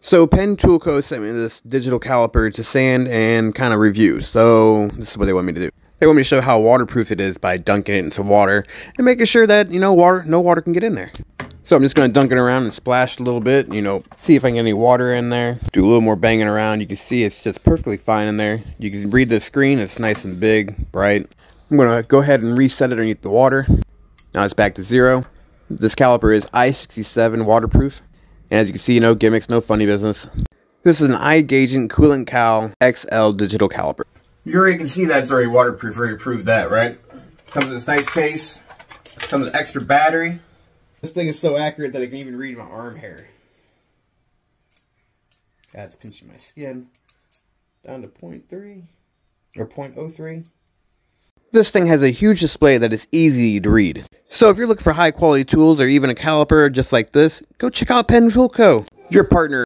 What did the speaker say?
So Penn Tool Co sent me this digital caliper to sand and kind of review. So this is what they want me to do. They want me to show how waterproof it is by dunking it into water and making sure that, no water can get in there. So I'm just going to dunk it around and splash a little bit, see if I can get any water in there. Do a little more banging around. You can see it's just perfectly fine in there. You can read the screen. It's nice and big, bright. I'm going to go ahead and reset it underneath the water. Now it's back to 0. This caliper is IP67 waterproof. And as you can see, no gimmicks, no funny business. This is an iGaging Coolant Cal XL Digital Caliper. You already can see that it's already waterproof. Already proved that, right? Comes in this nice case. Comes with extra battery. This thing is so accurate that I can even read my arm hair. That's pinching my skin. Down to 0.3 or 0.03. This thing has a huge display that is easy to read. So if you're looking for high quality tools or even a caliper just like this, go check out Penn Tool Co. Your partner